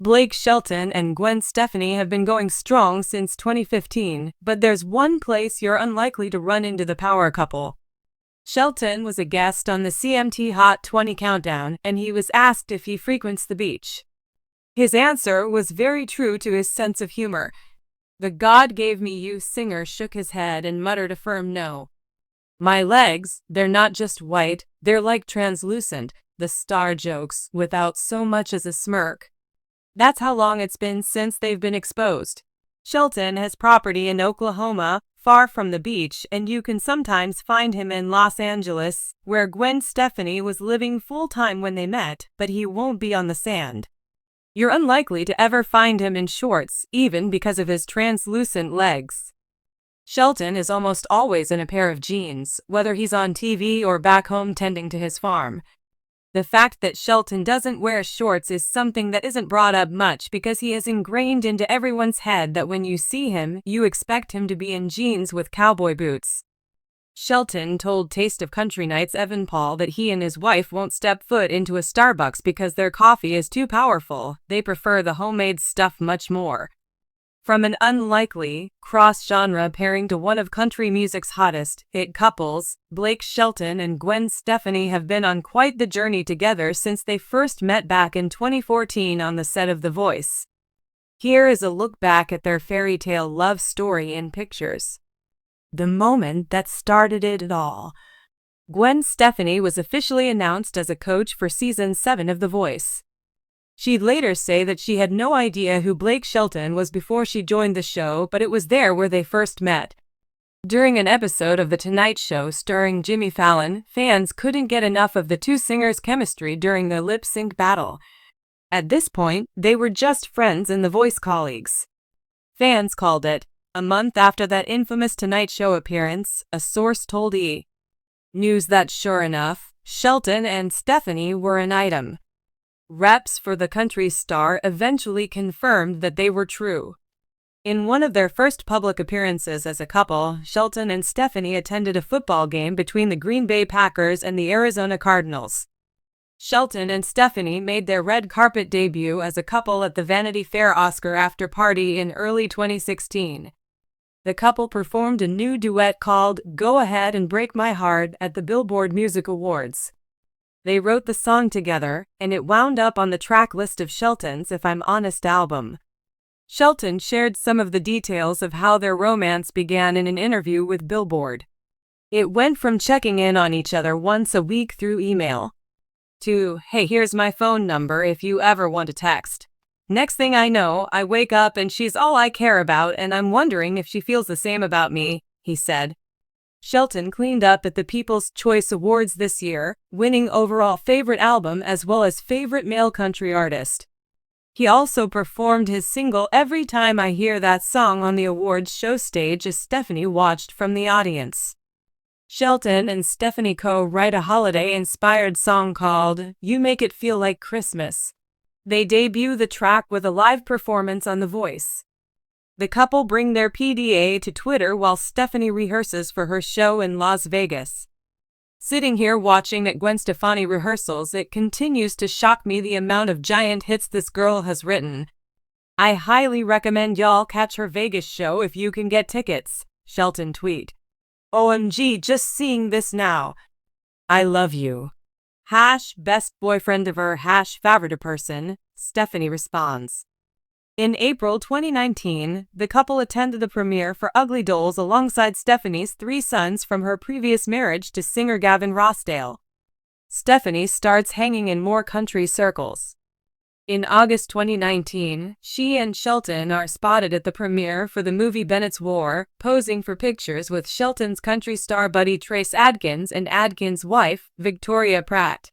Blake Shelton and Gwen Stefani have been going strong since 2015, but there's one place you're unlikely to run into the power couple. Shelton was a guest on the CMT Hot 20 Countdown, and he was asked if he frequents the beach. His answer was very true to his sense of humor. The "God gave me you" singer shook his head and muttered a firm no. "My legs, they're not just white, they're like translucent," the star jokes, without so much as a smirk. That's how long it's been since they've been exposed. Shelton has property in Oklahoma, far from the beach, and you can sometimes find him in Los Angeles, where Gwen Stefani was living full-time when they met, but he won't be on the sand. You're unlikely to ever find him in shorts, even because of his translucent legs. Shelton is almost always in a pair of jeans, whether he's on TV or back home tending to his farm. The fact that Shelton doesn't wear shorts is something that isn't brought up much because he is ingrained into everyone's head that when you see him, you expect him to be in jeans with cowboy boots. Shelton told Taste of Country Night's Evan Paul that he and his wife won't step foot into a Starbucks because their coffee is too powerful. They prefer the homemade stuff much more. From an unlikely, cross-genre pairing to one of country music's hottest hit couples, Blake Shelton and Gwen Stefani have been on quite the journey together since they first met back in 2014 on the set of The Voice. Here is a look back at their fairy tale love story in pictures. The moment that started it all. Gwen Stefani was officially announced as a coach for Season 7 of The Voice. She'd later say that she had no idea who Blake Shelton was before she joined the show, but it was there where they first met. During an episode of The Tonight Show starring Jimmy Fallon, fans couldn't get enough of the two singers' chemistry during their lip-sync battle. At this point, they were just friends and The Voice colleagues. Fans called it a month after that infamous Tonight Show appearance, a source told E! News that sure enough, Shelton and Stefani were an item. Reps for the country star eventually confirmed that they were true. In one of their first public appearances as a couple, Shelton and Stefani attended a football game between the Green Bay Packers and the Arizona Cardinals. Shelton and Stefani made their red carpet debut as a couple at the Vanity Fair Oscar after party in early 2016. The couple performed a new duet called "Go Ahead and Break My Heart" at the Billboard Music Awards. They wrote the song together, and it wound up on the track list of Shelton's If I'm Honest album. Shelton shared some of the details of how their romance began in an interview with Billboard. It went from checking in on each other once a week through email to, "Hey, here's my phone number if you ever want to text." Next thing I know, I wake up and she's all I care about and I'm wondering if she feels the same about me, he said. Shelton cleaned up at the People's Choice Awards this year, winning overall favorite album as well as favorite male country artist. He also performed his single "Every Time I Hear That Song" on the awards show stage as Stefani watched from the audience. Shelton and Stefani co-write a holiday-inspired song called "You Make It Feel Like Christmas." They debut the track with a live performance on The Voice. The couple bring their PDA to Twitter while Stefani rehearses for her show in Las Vegas. Sitting here watching at Gwen Stefani rehearsals, it continues to shock me the amount of giant hits this girl has written. I highly recommend y'all catch her Vegas show if you can get tickets, Shelton tweet. OMG, just seeing this now. I love you. Best boyfriend ever, favorite person, Stefani responds. In April 2019, the couple attended the premiere for Ugly Dolls alongside Stefani's 3 sons from her previous marriage to singer Gavin Rossdale. Stefani starts hanging in more country circles. In August 2019, she and Shelton are spotted at the premiere for the movie Bennett's War, posing for pictures with Shelton's country star buddy Trace Adkins and Adkins' wife, Victoria Pratt.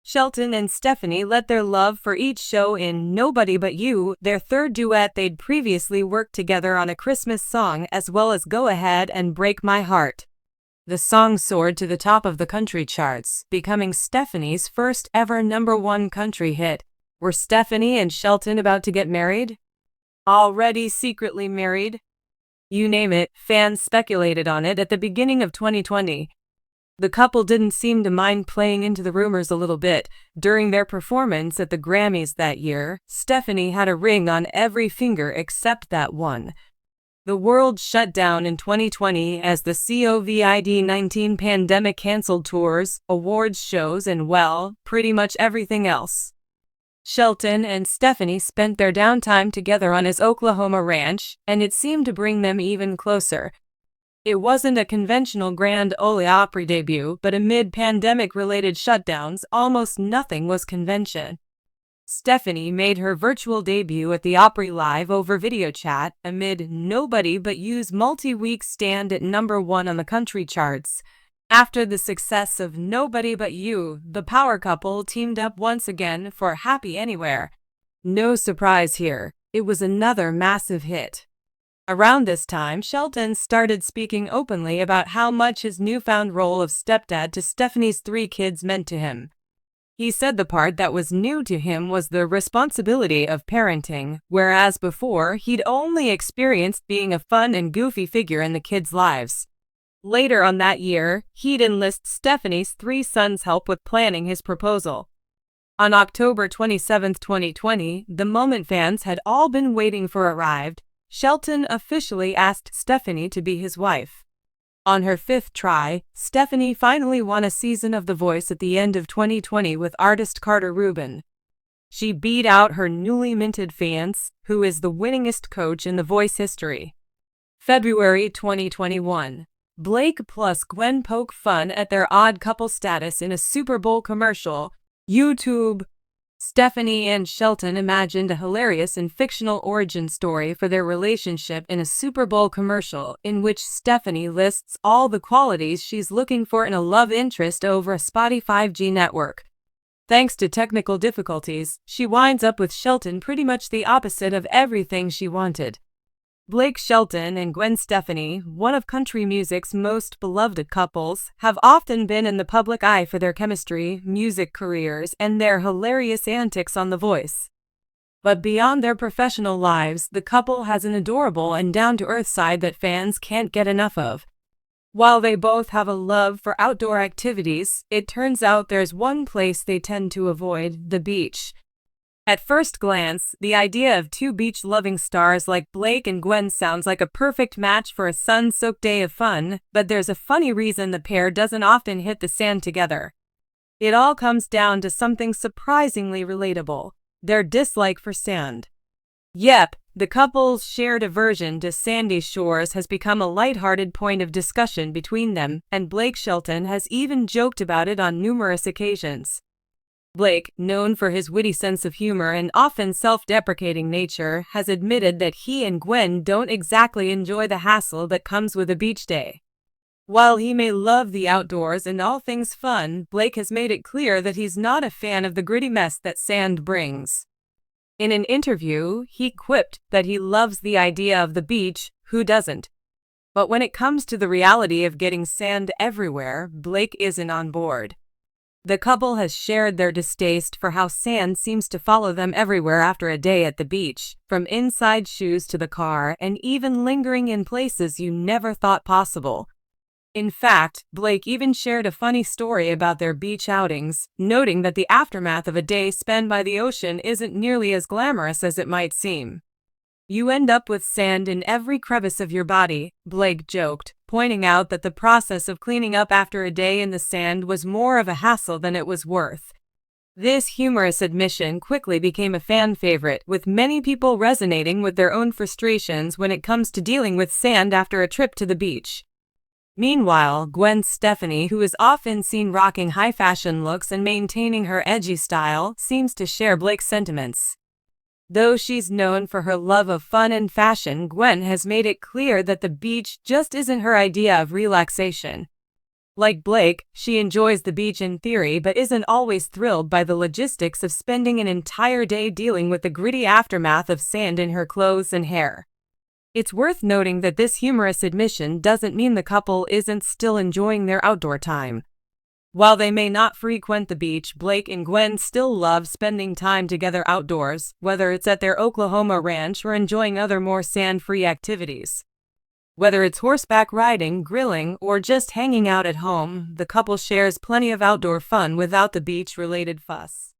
Shelton and Stefani let their love for each show in "Nobody But You," their third duet. They'd previously worked together on a Christmas song as well as "Go Ahead and Break My Heart." The song soared to the top of the country charts, becoming Stefani's first ever #1 country hit. Were Stefani and Shelton about to get married? Already secretly married? You name it, fans speculated on it at the beginning of 2020. The couple didn't seem to mind playing into the rumors a little bit. During their performance at the Grammys that year, Stefani had a ring on every finger except that one. The world shut down in 2020 as the COVID-19 pandemic canceled tours, awards shows, and well, pretty much everything else. Shelton and Stefani spent their downtime together on his Oklahoma ranch, and it seemed to bring them even closer. It wasn't a conventional Grand Ole Opry debut, but amid pandemic-related shutdowns, almost nothing was convention. Stefani made her virtual debut at the Opry Live over video chat amid Nobody But You's multi-week stand at #1 on the country charts. After the success of Nobody But You, the power couple teamed up once again for Happy Anywhere. No surprise here, it was another massive hit. Around this time, Shelton started speaking openly about how much his newfound role of stepdad to Stefani's 3 kids meant to him. He said the part that was new to him was the responsibility of parenting, whereas before he'd only experienced being a fun and goofy figure in the kids' lives. Later on that year, he'd enlist Stefani's 3 sons' help with planning his proposal. On October 27, 2020, the moment fans had all been waiting for arrived. Shelton officially asked Stefani to be his wife. On her 5th try, Stefani finally won a season of The Voice at the end of 2020 with artist Carter Rubin. She beat out her newly minted fiancé, who is the winningest coach in The Voice history. February 2021. Blake plus Gwen poke fun at their odd couple status in a Super Bowl commercial. YouTube. Stefani and Shelton imagined a hilarious and fictional origin story for their relationship in a Super Bowl commercial in which Stefani lists all the qualities she's looking for in a love interest over a spotty 5G network. Thanks to technical difficulties, she winds up with Shelton pretty much the opposite of everything she wanted. Blake Shelton and Gwen Stefani, one of country music's most beloved couples, have often been in the public eye for their chemistry, music careers, and their hilarious antics on The Voice. But beyond their professional lives, the couple has an adorable and down-to-earth side that fans can't get enough of. While they both have a love for outdoor activities, it turns out there's one place they tend to avoid: the beach. At first glance, the idea of 2 beach-loving stars like Blake and Gwen sounds like a perfect match for a sun-soaked day of fun, but there's a funny reason the pair doesn't often hit the sand together. It all comes down to something surprisingly relatable: their dislike for sand. Yep, the couple's shared aversion to sandy shores has become a lighthearted point of discussion between them, and Blake Shelton has even joked about it on numerous occasions. Blake, known for his witty sense of humor and often self-deprecating nature, has admitted that he and Gwen don't exactly enjoy the hassle that comes with a beach day. While he may love the outdoors and all things fun, Blake has made it clear that he's not a fan of the gritty mess that sand brings. In an interview, he quipped that he loves the idea of the beach, who doesn't? But when it comes to the reality of getting sand everywhere, Blake isn't on board. The couple has shared their distaste for how sand seems to follow them everywhere after a day at the beach, from inside shoes to the car, and even lingering in places you never thought possible. In fact, Blake even shared a funny story about their beach outings, noting that the aftermath of a day spent by the ocean isn't nearly as glamorous as it might seem. "You end up with sand in every crevice of your body," Blake joked, pointing out that the process of cleaning up after a day in the sand was more of a hassle than it was worth. This humorous admission quickly became a fan favorite, with many people resonating with their own frustrations when it comes to dealing with sand after a trip to the beach. Meanwhile, Gwen Stefani, who is often seen rocking high-fashion looks and maintaining her edgy style, seems to share Blake's sentiments. Though she's known for her love of fun and fashion, Gwen has made it clear that the beach just isn't her idea of relaxation. Like Blake, she enjoys the beach in theory but isn't always thrilled by the logistics of spending an entire day dealing with the gritty aftermath of sand in her clothes and hair. It's worth noting that this humorous admission doesn't mean the couple isn't still enjoying their outdoor time. While they may not frequent the beach, Blake and Gwen still love spending time together outdoors, whether it's at their Oklahoma ranch or enjoying other more sand-free activities. Whether it's horseback riding, grilling, or just hanging out at home, the couple shares plenty of outdoor fun without the beach-related fuss.